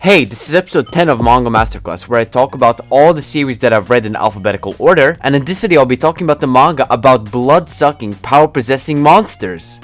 Hey, this is episode 10 of Manga Masterclass, where I talk about all the series that I've read in alphabetical order, and in this video I'll be talking about the manga about blood-sucking, power-possessing monsters.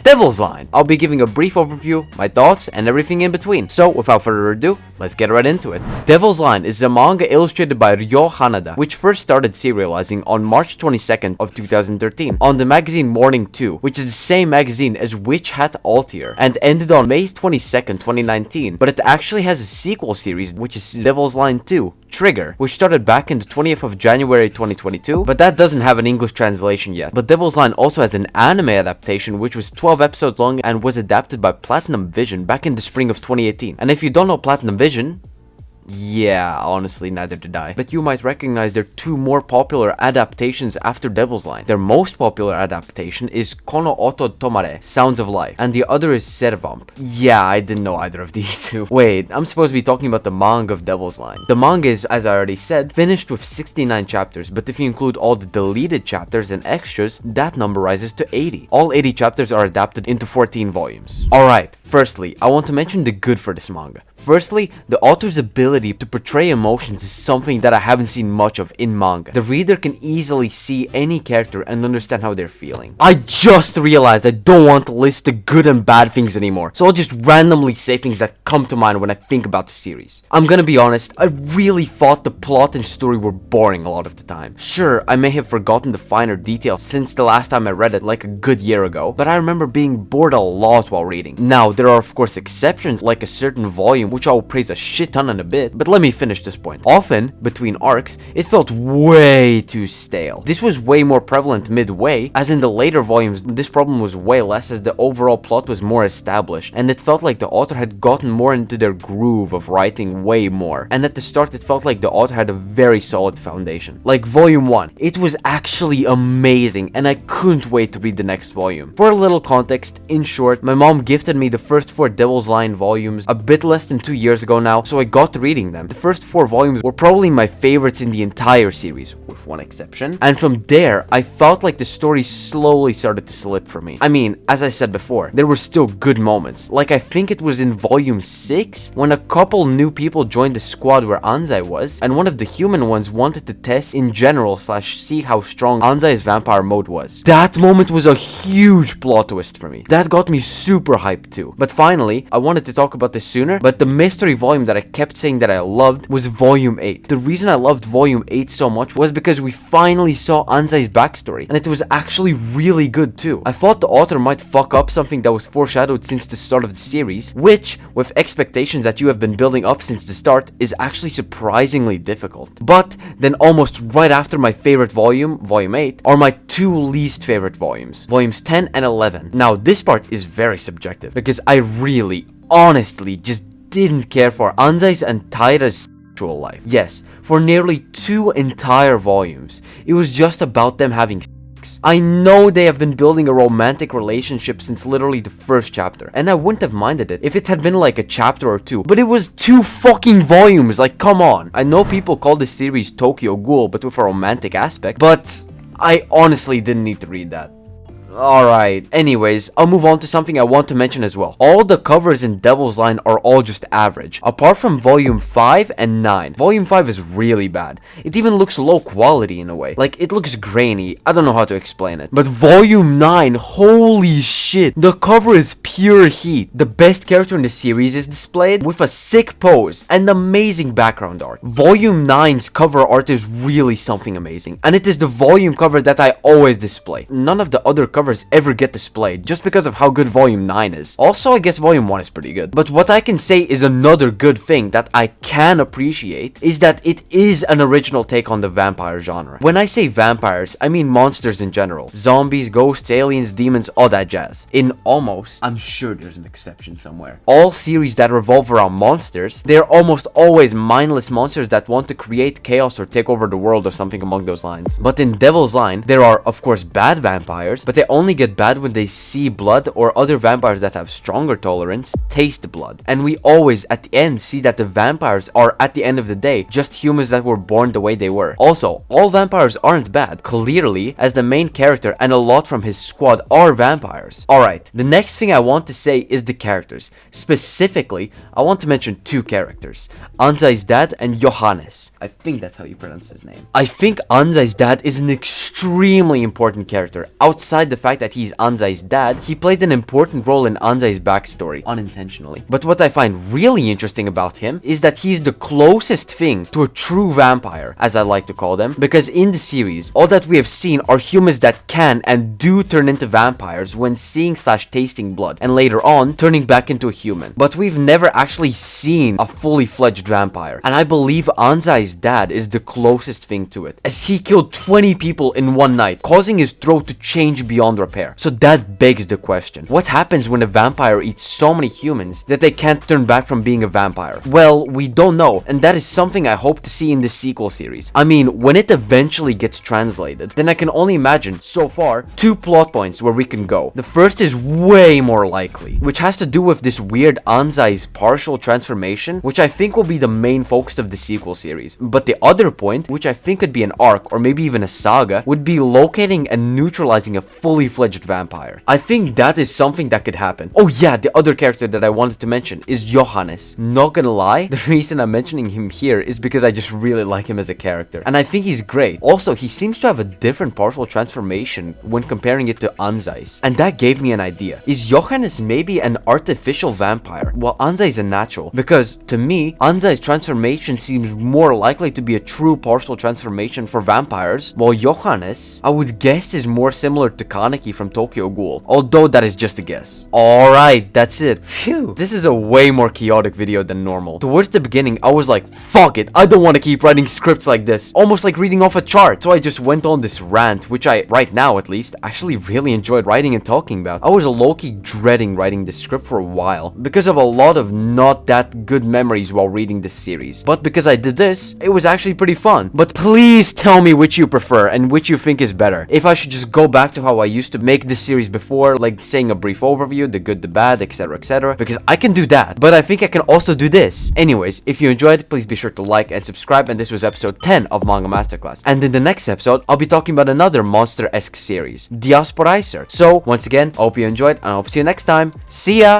Devil's Line. I'll be giving a brief overview, my thoughts, and everything in between. So, without further ado, let's get right into it. Devil's Line is a manga illustrated by Ryo Hanada, which first started serializing on March 22nd of 2013 on the magazine Morning 2, which is the same magazine as Witch Hat Altier, and ended on May 22nd, 2019, but it actually has a sequel series, which is Devil's Line 2, Trigger, which started back in the 20th of January 2022, but that doesn't have an English translation yet. But Devil's Line also has an anime adaptation, which was 12 episodes long and was adapted by Platinum Vision back in the spring of 2018. And if you don't know Platinum Vision, yeah, honestly, neither did I. But you might recognize their two more popular adaptations after Devil's Line. Their most popular adaptation is Kono Oto Tomare, Sounds of Life, and the other is Servamp. Yeah, I didn't know either of these two. Wait, I'm supposed to be talking about the manga of Devil's Line. The manga is, as I already said, finished with 69 chapters, but if you include all the deleted chapters and extras, that number rises to 80. All 80 chapters are adapted into 14 volumes. Alright, firstly, I want to mention the good for this manga. Firstly, the author's ability to portray emotions is something that I haven't seen much of in manga. The reader can easily see any character and understand how they're feeling. I just realized I don't want to list the good and bad things anymore, so I'll just randomly say things that come to mind when I think about the series. I'm gonna be honest, I really thought the plot and story were boring a lot of the time. Sure, I may have forgotten the finer details since the last time I read it like a good year ago, but I remember being bored a lot while reading. Now, there are of course exceptions, like a certain volume which I will praise a shit ton in a bit, but let me finish this point. Often, between arcs, it felt way too stale. This was way more prevalent midway, as in the later volumes this problem was way less as the overall plot was more established, and it felt like the author had gotten more into their groove of writing way more. And at the start it felt like the author had a very solid foundation. Like volume 1, it was actually amazing, and I couldn't wait to read the next volume. For a little context, in short, my mom gifted me the first 4 Devil's Line volumes a bit less than 2 years ago now, so I got to reading them. The first 4 volumes were probably my favorites in the entire series, with one exception, and from there, I felt like the story slowly started to slip for me. I mean, as I said before, there were still good moments, like I think it was in volume 6, when a couple new people joined the squad where Anzai was, and one of the human ones wanted to test in general / see how strong Anzai's vampire mode was. That moment was a huge plot twist for me. That got me super hyped too. But finally, I wanted to talk about this sooner, but the mystery volume that I kept saying that I loved was volume 8. The reason I loved volume 8 so much was because we finally saw Anzai's backstory, and it was actually really good too. I thought the author might fuck up something that was foreshadowed since the start of the series, which, with expectations that you have been building up since the start, is actually surprisingly difficult. But then almost right after my favorite volume, volume 8, are my 2 least favorite volumes, volumes 10 and 11. Now this part is very subjective, because I really, honestly, just didn't care for Anzai's and Taira's sexual life. Yes, for nearly 2 entire volumes, it was just about them having sex. I know they have been building a romantic relationship since literally the first chapter, and I wouldn't have minded it if it had been like a chapter or 2, but it was 2 fucking volumes, like come on. I know people call this series Tokyo Ghoul, but with a romantic aspect, but I honestly didn't need to read that. Alright, anyways, I'll move on to something I want to mention as well. All the covers in Devil's Line are all just average, apart from volume 5 and 9. Volume 5 is really bad. It even looks low quality in a way. Like, it looks grainy. I don't know how to explain it. But volume 9, holy shit, the cover is pure heat. The best character in the series is displayed with a sick pose and amazing background art. Volume 9's cover art is really something amazing, and it is the volume cover that I always display. None of the other covers ever get displayed just because of how good volume 9 is. Also, I guess volume 1 is pretty good. But what I can say is another good thing that I can appreciate is that it is an original take on the vampire genre. When I say vampires, I mean monsters in general. Zombies, ghosts, aliens, demons, all that jazz. In almost, I'm sure there's an exception somewhere, all series that revolve around monsters, they're almost always mindless monsters that want to create chaos or take over the world or something along those lines. But in Devil's Line, there are of course bad vampires, but they only get bad when they see blood, or other vampires that have stronger tolerance taste blood. And we always at the end see that the vampires are, at the end of the day, just humans that were born the way they were. Also, all vampires aren't bad, clearly, as the main character and a lot from his squad are vampires. Alright, the next thing I want to say is the characters. Specifically, I want to mention two characters, Anzai's dad and Johannes. I think that's how you pronounce his name. I think Anzai's dad is an extremely important character. Outside the fact that he's Anzai's dad, he played an important role in Anzai's backstory, unintentionally. But what I find really interesting about him is that he's the closest thing to a true vampire, as I like to call them, because in the series, all that we have seen are humans that can and do turn into vampires when seeing / tasting blood, and later on, turning back into a human. But we've never actually seen a fully fledged vampire, and I believe Anzai's dad is the closest thing to it, as he killed 20 people in one night, causing his throat to change beyond repair. So that begs the question, what happens when a vampire eats so many humans that they can't turn back from being a vampire? Well, we don't know, and that is something I hope to see in the sequel series. I mean, when it eventually gets translated, then I can only imagine, so far, two plot points where we can go. The first is way more likely, which has to do with this weird Anzai's partial transformation, which I think will be the main focus of the sequel series. But the other point, which I think could be an arc or maybe even a saga, would be locating and neutralizing a fully fledged vampire. I think that is something that could happen. Oh yeah, the other character that I wanted to mention is Johannes. Not gonna lie, the reason I'm mentioning him here is because I just really like him as a character, and I think he's great. Also, he seems to have a different partial transformation when comparing it to Anzai's, and that gave me an idea. Is Johannes maybe an artificial vampire, while Anzai is a natural? Because to me, Anzai's transformation seems more likely to be a true partial transformation for vampires, while Johannes, I would guess, is more similar to Kaneki from Tokyo Ghoul, although that is just a guess. Alright, that's it. Phew, this is a way more chaotic video than normal. Towards the beginning, I was like, fuck it, I don't want to keep writing scripts like this, almost like reading off a chart. So I just went on this rant, which I, right now at least, actually really enjoyed writing and talking about. I was low-key dreading writing this script for a while, because of a lot of not that good memories while reading this series. But because I did this, it was actually pretty fun. But please tell me which you prefer and which you think is better. If I should just go back to how I used to make this series before, like saying a brief overview, the good, the bad, etc, because I can do that, but I think I can also do this. Anyways, if you enjoyed, please be sure to like and subscribe, and this was episode 10 of Manga Masterclass. And in the next episode, I'll be talking about another monster-esque series, Pryces. So, once again, I hope you enjoyed, and I hope to see you next time. See ya!